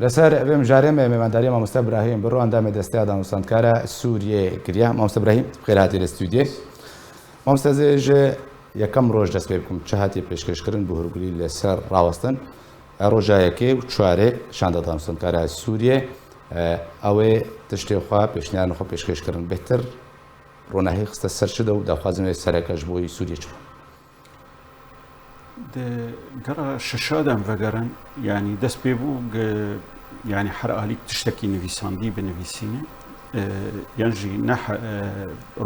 لەسەر بێم ژارێ مێمەنداری مامۆستا براهیم بڕۆ ئەندامی دەستەیە دانوستاندکارە سووریێ گریا مامۆستا براهیم بخێر هاتی لە ستودیۆ مامۆستا زێژێ یەکەم ڕۆژ دەست پێ بکەم چه هاتی پێشکەشکردن بۆ هەرگولی لەسەر ڕاوەستن ڕۆژایەکەی و چوارێ شاندا دانوستاندکارە سووریێ ئەوێ تشتێخوا پێشنیان خۆ پێشکەشکردن بهتر ڕۆناهی خستە سەر چدە و داخوازم سەرەکەش بۆی سووریە چوە گەڕا شەشادان vەگەڕن ینی دەست پێ بوو ینی هەر ئالیک تشتێکی نویساندی بنویسینە یانژی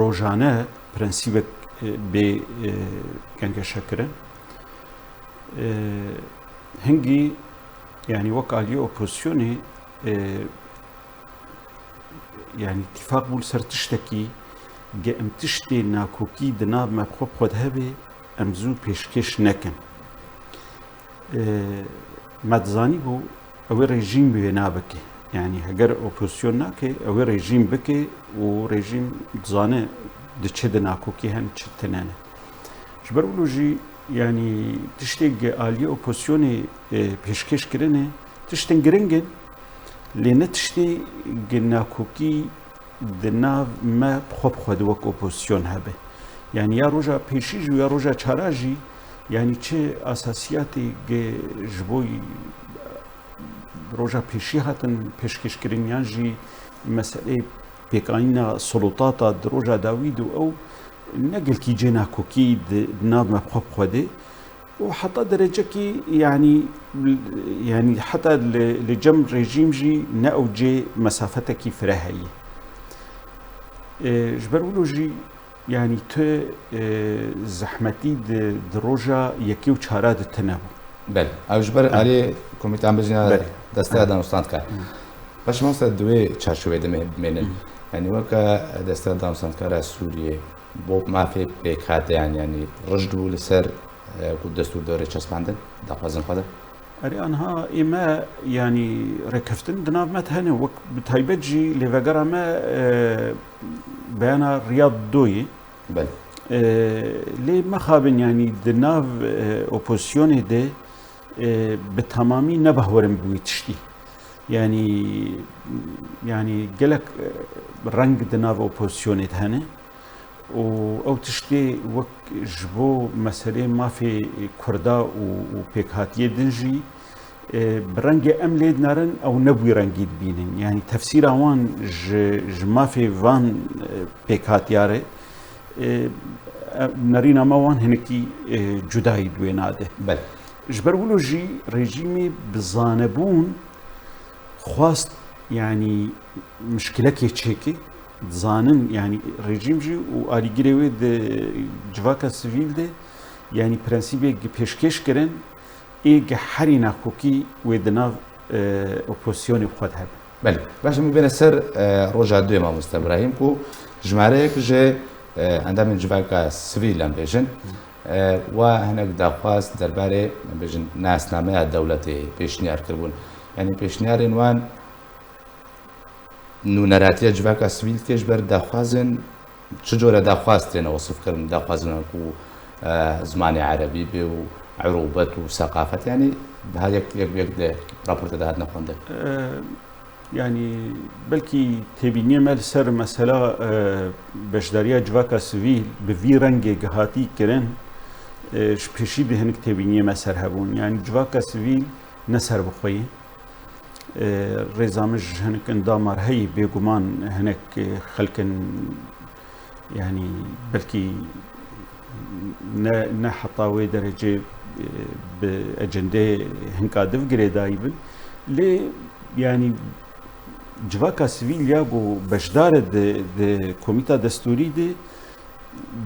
ڕۆژانە پرەنسیبێک بێ گەنگەشەکردن هەنگی ینی وەک ئالیە ئۆپۆزیسیۆنێ ینی اتفاق بوو سەر تشتێکی گە ئەم تشتێ ناکۆکی دنابمە خۆت هەبێ ئەم زوو پێشکەش نەکەن مەدزانی بوو ئەوەی ڕێژیم بوێ نابکێ ینی هەگەر ئۆپۆزیسیۆن ناکێ ئەوەی ڕێژیم بکێ و ڕێژیم دزانێ دچێ دە ناکۆکی هەن چ تەنانە ji ber wilo jî yanî tiştێk aliyê opozîsyonê pêşkêşkirinê tiştên giring in lê ne tiştê nakokî di nav me xwe bixwe di wek opozîsyon hebe yanî ya roja pêşî jî ya roja çara jî yanî çi asasiyatê ji bo roja pêşî hatin pêşkêşkirin yan jî meselê pêkanîna solotata di roja dawî û ew نەگەلکی جێ ناکۆکی نابمە بخۆ بخۆدێ و حتا دەرەجەکی ینی حتا لە جەم ڕێژیم ژی نە ئەو جێ مەسافەتێکی فرە هەیە ji ber wilo jî yanî tu zehmetî di roja yekê û çara de tune bû ew ji ber alê komîteyan bijîna desteya danûstandkar baş mamosta divê çarşovê de bimênin yanî weke desteya danûstandkara Sûriyê بۆ مافێ پێک هاتیان ینی ڕژد بوو لەسەر دەستور دەورە چەسپاندن داخوازن خۆدە ئەرێ ئەنها ئێمە ینی ڕێکەفتن دنابمەت هەنێ وەک تایبەت جی لێڤەگەرامە بەیانە ڕیاد دۆیە لێ مەخابن ینی دناو ئۆپۆزیسیۆنێ دێ بە تەمامی نەبەهوەرم بووی تشتی ینی gelek ڕەنگ دناو ئۆپۆزیسیۆنێت هەنێ و ئەو تشتێ وەک ji bo meselê mafê Kurda û pêkhatiye din jî bi rengê em lê narin ew nebûyî rengî dibînin yanî tefsîra wan ji mafê van pêkhatiyarê nerîna me wan hinekî cudayî duê nade ji ber wilo jî rejîmê bi zanebûn xwast yanî mişkilekê çêkê zanin yani rejim jî û alîgirê wê di civaka sivîl de yanî prensîbek pêşkêş kirin ê ge herî nakokî wê di nav opozîsyonê xwe de hebe belê baş min bêne ser roja duyê mamosta Ibrahîm ku jmareyek ji endamên civaka sivîl em bêjin wa hinek daxwaz derbarê bêjin nasnameya dewletê pêşniyar kirbûn yanî pêşniyarên wan نونەراتیە civaka sivîl tê ji ber daxwazin çi cure daxwaz têne wasifkirin daxwazin ku zimanê erebî bê û erobat û seqafet yanî daha yek de raporta de hatine xwendin yanî belkî têbîniye me li ser mesela beşdariya civaka sivîl bi vî rengê gihatî kirin ji pêşî de hinek têbîniye me ser hebûn yanî civaka sivîl ne ser bixweyî rêzamij hinek endamar heyî bêguman hinek xelkin yanî belkî ne heta wê derecê bi ecendeyê hinka divgirê dayî bin lê yanî civaka sivîl ya got beşdar di komîta destûrî de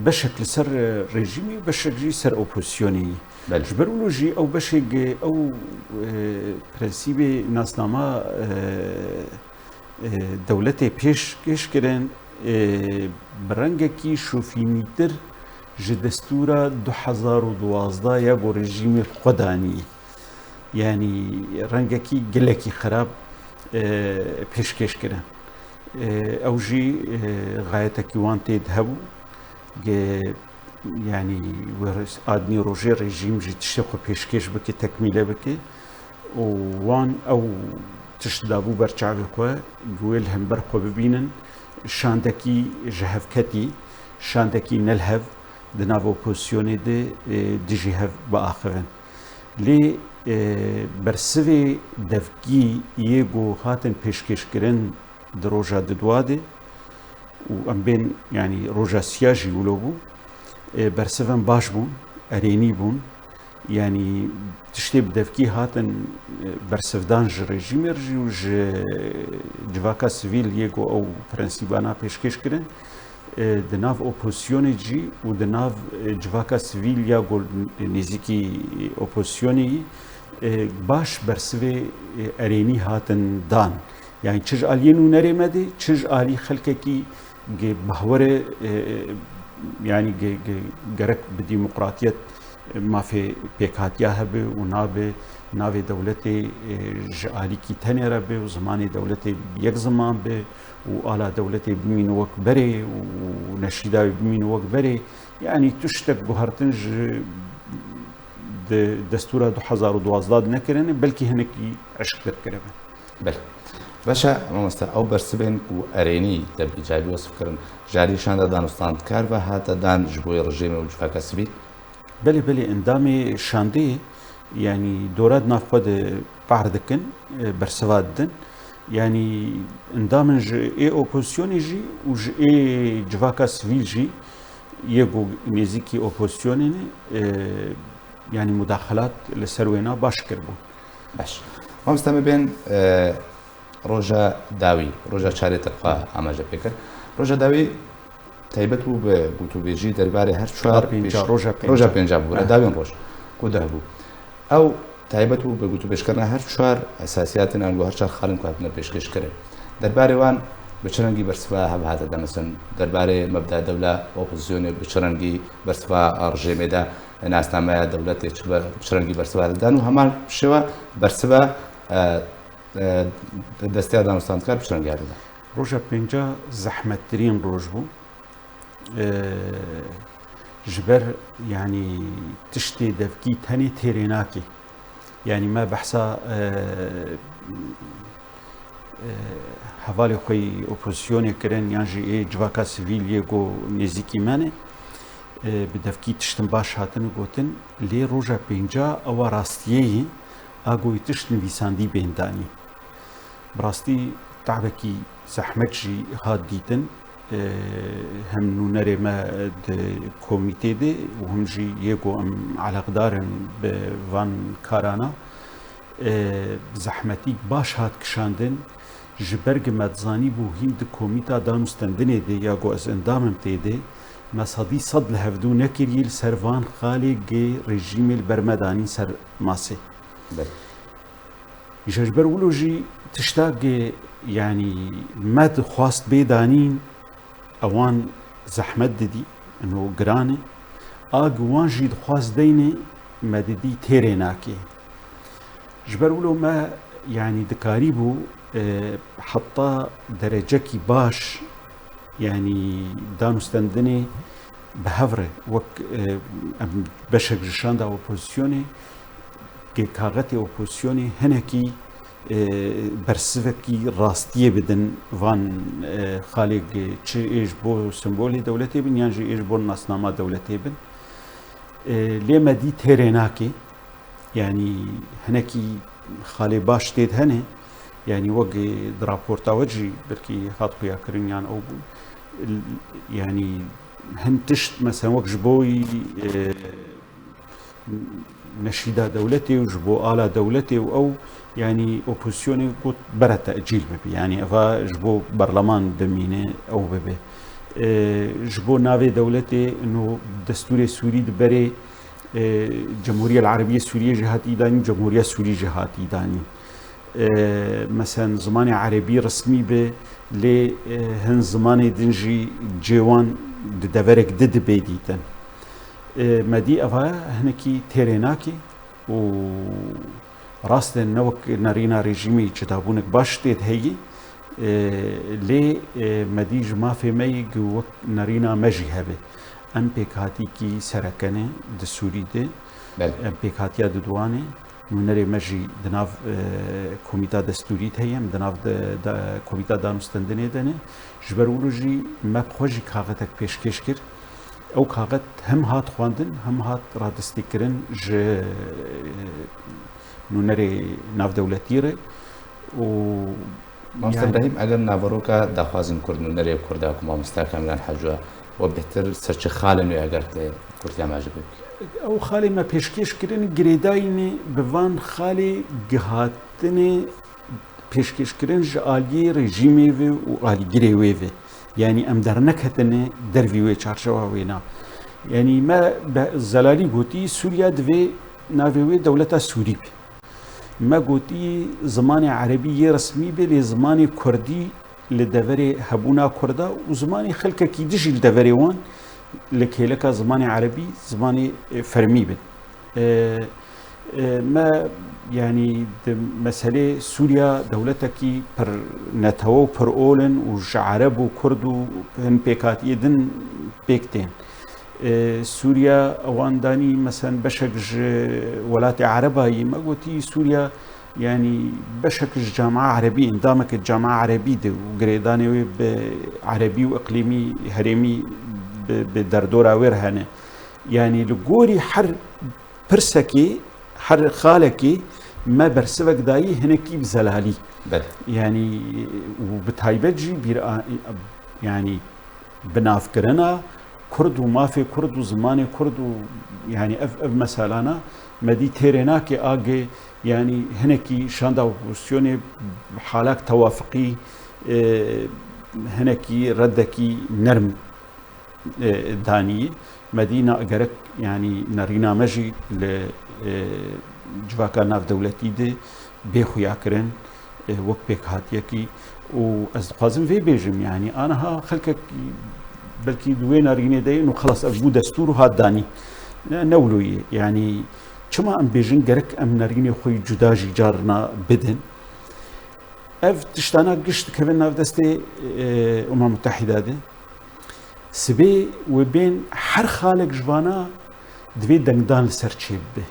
beşek li ser rejîmî beşek jî ser opozîsyonê ji ber wilo jî ew beşek ew prensîbê nasnama dewletê pêşkêş kirin bi rengekî şofînîtir ji destûra 2012 ya got rejîmê xwe danî yanî rengekî gelekî xerab pêşkêş kirin ew jî gayetekî wan tê de hebû yani adnî rojê rejîm jî tiştê xwe pêşkêş bike tekmîle bike û wan ew تشت دابو برچاوی خو گویل هم بر خو ببینن شاندکی جهفکتی شاندکی نلهف دناو اپوزیسیون ده دیجهف با آخرن لی برسوی دفگی یگو هاتن پیشکش کرن در روژا ددواده و ام بین یعنی روژا سیاجی ولو بو برسوان باش بون ارینی بون یعنی تشتی بدفکی هاتن برسفدان ج رژیم رژی و ج جواکا سویل یگو او پرنسیبانا پیشکش کرن دناو اپوزیسیونی جی و دناو جواکا سویل یا گل نزیکی اپوزیسیونی باش برسوی ارینی هاتن دان yani çiz aliyenin neremedi, çiz ali halkeki bahvere yani gerek bir demokratiyet mafi pekatiya habe u nave devleti ali ki tenera be u zamanı devleti yek zaman be u ala devleti bimin vak bere u neşida bimin vak bere yani tüştek buhartınj دستورا 2012 نکرنه بلکه هنکی عشق در کرده. بله. باشا مامۆستا ئەو بەرسبێن و ئەرێنی دەبیجابی وەسفکردن جاریشان دانوستاندکار بە هاتە دان ji بۆی ڕژێمە و جوفاکە سویل بله ئەندامی شاندێ یعنی دۆرات نافخوا پار دکن بەرسەوا دن یعنی ئەندامن ji ê opozîsyonê jî û ji ê civaka sivîl jî yekû nêzîkî opozîsyonê yani müdahalat li ser wêna baş kirbûn. Baş. Mamۆستا ببێن ڕۆژە داوی ڕۆژە چارێتەخوا ئاماژە پێکرد ڕۆژە داوی تایبەت بوو بە گوتوبێژی دەربارەی هەر چوار ڕۆژە پێنجا بوو داوین ڕۆژ کودە بوو ئەو تایبەت بوو بە گوتوبێژکردن هەر چوار ئەساسیاتن ئەنگۆ هەر چوار خاڵن کاتنە پێشکەشکردن دەربارەوان بە چ ڕەنگی بەرسفا هەبهاتە دەمەسن دەربارەی مەبدا دەولا ئۆپۆزیسیۆنێ بە چ ڕەنگی بەرسفا ڕژێمێدا ناسنامەیە دەوڵەتێک چ ڕەنگی بەرسفا دەدان و هەمان شێوە بەرسفا دەستیا دانوستاندکار بچ ڕەنگی هەبێت ڕۆژە پێنجا زەحمەتترین ڕۆژ بوو ji ber yani tiştê devkî tenê têrê nakê yani me behsa hevalê xwe opozîsyonê kirin yan jî ê civaka sivîl yê got nêzîkî me ne bi devkî tiştin baş hatin gotin lê roja pênca ewa rastiyeyê a goyî tişt nivîsandî bên danî bi rastî tevekî zehmet jî hat dîtin hem nûnerê me di komîtê de û him jî yê got em eleqdarin bi van karana zehmetî baş hat kişandin ji ber ku me dizanî bû hîn di komîta danûstandinê de ya got ez endamim tê de me sedî sed li hevdû nekiriye li ser van xalê gê rejîmê li ber me danîn ser masê îşe ji ber wilo jî tiştakê yani me dixwast bê danîn ewan zehmet didî û giran e a wan jî dixwast deynê me didî têrê nakê ji ber wilo me yani dikarî bû heta derecekî baş yani danûstandinê bi hev re wek em beşek ji şanda opozîsyonê kaxetê opozîsyonê hinekî bersivekî rastiyê bidin van xalê çi ê ji bo simbolê dewletê bin yan jî ê ji bo nasnama dewletê bin lê me dî têrê nakê yani hinekî xalê baş tê de hene yani wek di raporta we jî belkî hat xuyakirin yan ew bû yani hin tişt mesela wek ji bo neşîda dewletê û ji bo ala dewletê û ew yani opozîsyonê got bere teecîl bibe yani eva ji bo berleman bimîne ew bibe ji bo navê dewletê no destûrê Sûrî di berê Cemhuriye Arabiye Sûriye jî hatî danîn Cemhuriya Sûrî jî hatî danîn mesela zimanê Erebî resmî be lê hin zimanê din jî cêwan di deverek di dibe dîtin me dî eva hinekî têrê nakê û rastên ne wek nerîna rejîmê çidabûnek baş tê de heye lê me dî ji mafê me yê wek nerîna me jî hebe em pêkhatîkî serekene di Sûrî de em pêkhatiya di Dwanê نونەرێ مەژی دناو کۆمیتا دەستوریت هەیە دناو کۆمیتا دانوستەندنێ دەنێ ji ber wilo jî me xwe jî kaxetek pêşkêş kir ew kaxet hem hat xwandin hem hat radestîkirin ji nûnerê navdewletî re û مامۆستا ئیبراهیم ئەگەر ناڤەڕۆکە داخوازن کورد نونەرێ کووردا و مامۆستا کاملان حەجووە و بهتر سەرچە خاڵە نوێ ئەگەر کورد ئاماژە بێت ئەو خاڵێ me pêşkêşkirin girêdayînê bi van xalê gihatinê pêşkêşkirin ji aliyê rejîmê ve û alîgirê wê ve yanî em derneketine dervî wê çarşewa wê na yanî me zelalî gotî Sûriya divê navê wê dewleta Sûrî be me gotî zimanê erebî yê resmî bê lê zimanê Kurdî li deverê hebûna Kurda û zimanê xelkekî di jî li deverê wan li kêleka zimanê erebî zimanê fermî bin me yanî di meselê Sûriya dewletekî pir netewe û pir olin û ji ereb û Kurd û hin pêkhatiyê din pêk tên Sûriya ewan danî mesen beşek ji welatê erebayî me gotî Sûriya yanî beşek ji camea erebî endameke camea erebî de û girêdanê wê bi erebî û iqlîmî herêmî bi derdora wê re hene yanî li gorî her pirsekê her xalekê me bersivek dayî hinekî bi zelalî yanî û bi taybet jî yanî binavkirina Kurd û mafê Kurd û zimanê Kurd û yanî ev meselana me dî têrê nake agê yanî hinekî şanda opozisyonê halak tewafiqî hinekî reddekî nerm danî me dî gerek yanî nerîna me jî li civaka navdewletî de bêxuyakirin wek pêkhatiyekî û ez dixwazim vê bêjim yanî aniha xelkekî belkî di wê nerînê de yên û xelas ev bû destûr û hat danî ne wilo ye yanî çima em bêjin gerek em nerînê xwe yî cuda jî carna bidin ev tiştana giş dikevin nav destê Umma Mutehîda de sibê wê bên her xalek ji vana divê dengdan li ser çê bibe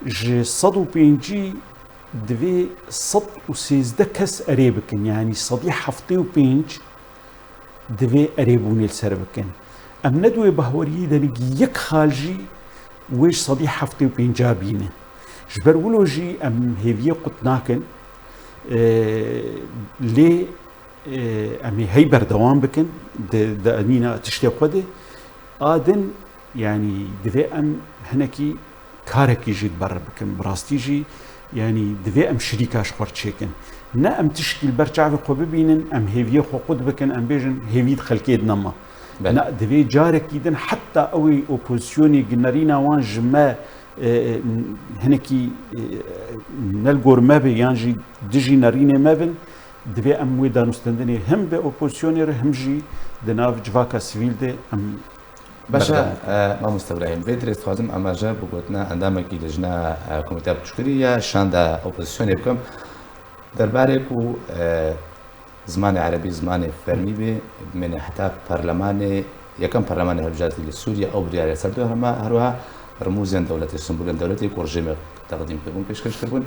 ji 105 divê 113 kes erê bikin yanî 175 divê erêbûnê li ser bikin em ne duê bahweriyê denigî yek xal jî wê ji 175 bîne ji ber wilo jî em hêviyê qut nakin lê em ê hey berdewam bikin di anîna tiştê xwe de adin yanî divê em hinekî karekî jî ber bikin bi rastî jî yanî divê em şirîka ji xwe çêkin ne em tiştî li ber çavê xwe bibînin em hêviyê xwe qut bikin em bêjin hêvî di xelkê dinema ne divê carekî din heta ew ê opozisyonê ginerîna wan ji me hinekî nelgor me be yan jî dijî nerînê me bin divê em wê danûstendinê hem bi opozisyonê re hem jî di nav civaka sivîl de em باشە مامۆستا ئیبراهیم vê dirêj dixwazim amaje bigotina endamekî lijina komîteya piştgirî ya şanda opozisyonê bikim derbarê ku zimanê erebî zimanê fermî bê bimêne heta parlemanê yekem parlemanê hilbijartî li Sûriya ew biryariya serdû hema herwiha remûzên dewletê simbûlên dewletê ku rejîmê teqdîm kirbûn pêşkêş kirbûn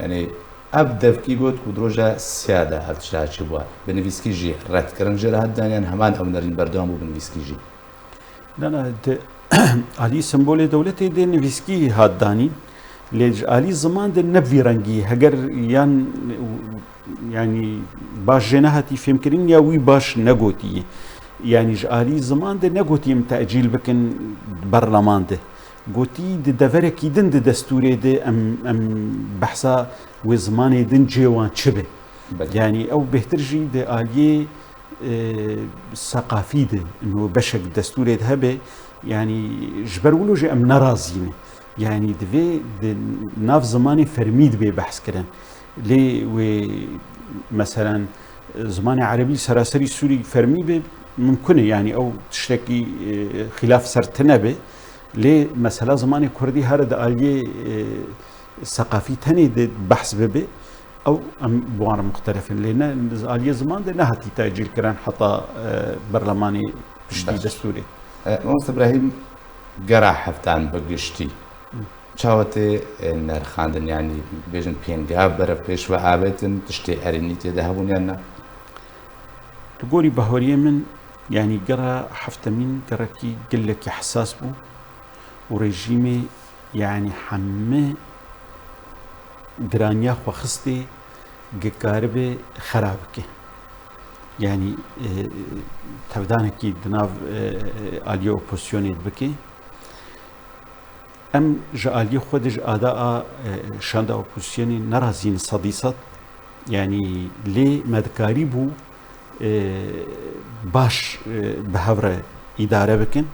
yanî ev devkî got ku di roja sêya de ev tişta çî bûye bi nivîskî jî redkirin jê re hat daniyan heman ew nerîn berdewam bû bi nivîskî jî alî sembolê dewletê de nivîskî hat danîn lê ji alî ziman de ne vî rengî heger yan yanî baş jê nehatî fêmkirin ya wî baş negotiye yanî ji alî ziman de negotî em teecîl bikin berleman de gotî di deverekî din di destûrê de em behsa wê zimanê din cê wan çi be yanî ew bêhtir jî di aliyê seqafî de beşek destûrê de hebe yanî ji ber wilo jî em nerazîne yanî divê di nav zimanê fermî dibê behs kirin lê wê meselan zimanê erebî seraserî Sûrî fermî be mumkin e yanî ew tiştekî xilaf sertine be lê mesela zimanê Kurdî here di aliyê seqafî tenê de behs bibe ew em bi wan re muxtelefin lê ne aliyê ziman de nehatî tecîl kirin heta berlemanê piştî destûrê مامۆستا ئیبراهیم گەرا هەفتان بەگشتی چاوەتێ نرخاندن ینی بێژن پێنگا بەرە پێشوە ئاوێتن تشتێ ئەرێنی تێدا هەبوونیان نا گۆری بەهۆریە من ینی گەڕە هەفتەمین گەڕێکی گلێکی حساس بوو و ڕێژیمێ یعنی هەممە گرانیا خۆخستێ گەکارە بێ خراپ بکە ینی تەودانێکی دناو ئالیە ئۆپۆسیۆنێت بکە ئەم ژە ئالیە خۆدەژ ئادا شاندا ئۆپۆسیۆنی نەڕازین سەدی سەد ینی لێ مەدکاری بوو باش بە هەورە ئیدارە بکەن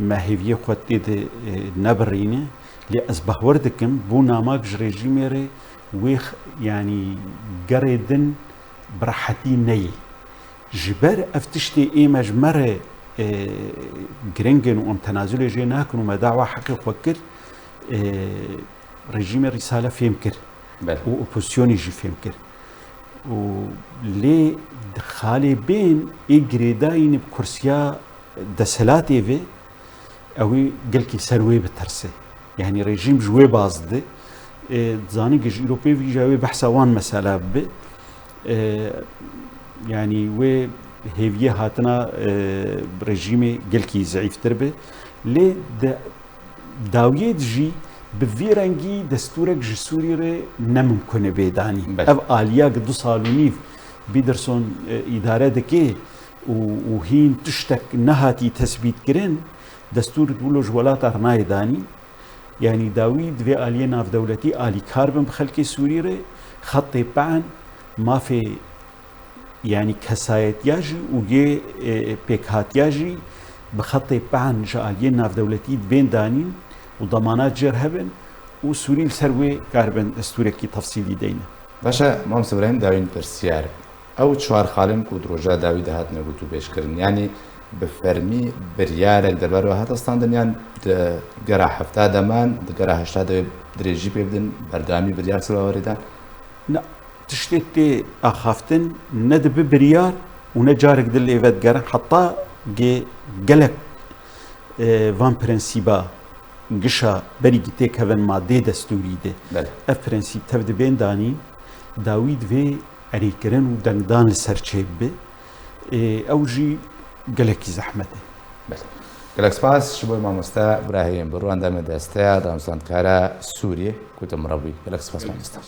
مەهێویە خۆ تێدە نەبڕینە لێ ئەس بەهوەر دەکەم بۆ ناماک ژ ڕێژیمێرێ وێ ینی گەڕێدن بڕەحەتی نەیە ji ber ev tiştê ême ji me re girengên û em tenazulê jê nakin û me dawa heqê xwe kir rejîmê Rîsale fêm kir û opozisyonê jî fêm kir û lê xalê bên ê girêdayîn bi kursiya deshilatê vê ew ê gelkî ser wê bitirse yani rejîm ji wê baz dide dizanî ji Îropê vî ji wê behsa wan mesela bibe yani wê hêviye hatina rejîmê gelkî zeyîftir be lê dawiyê jî bi vî rengî destûrek ji Sûriyê re nemimkun e bêdanî ev aliya du sal û nîv Peterson îdare dike û hîn tiştek nehatî tespîtkirin destûr bûlo ji welata nayê danî yani dawî divê aliyê navdewletî alîkar bin bi xelkê Sûriyê re xetê pean mafê yani kesayetiya jî û yê pêkhatiya jî bi xetê pean ji aliyê navdewletî bên danîn û demanat jêr hebin û Sûrî li ser wê karibin destûrekî tefsîlî deyne. Başa Mamoste İbrahîm dawîn pirsiyar ew çwar xalin ku di roja dawî de hatine gotû pêşkirin yanî bi fermî biryarek derbar ve hat standin yan di gera hefta deman di gera heşta de dirêjî pê bidin berdamî biryar silwarê de tiştê tê axaftin ne dibe biryar û ne carek dil ê vedgerin heta gelek van prensîba gişa berî têk hevin madê destûrî de ev prensîp tev dibên danîn dawî divê erêkirin û dengdan li ser çê bibe ew jî gelekî zehmet e. Gelek spas ji bo Mamoste İbrahîm bi ro endamê desteya danûstandkara Sûriyê ku tu mirabûyî gelek spas Mamoste.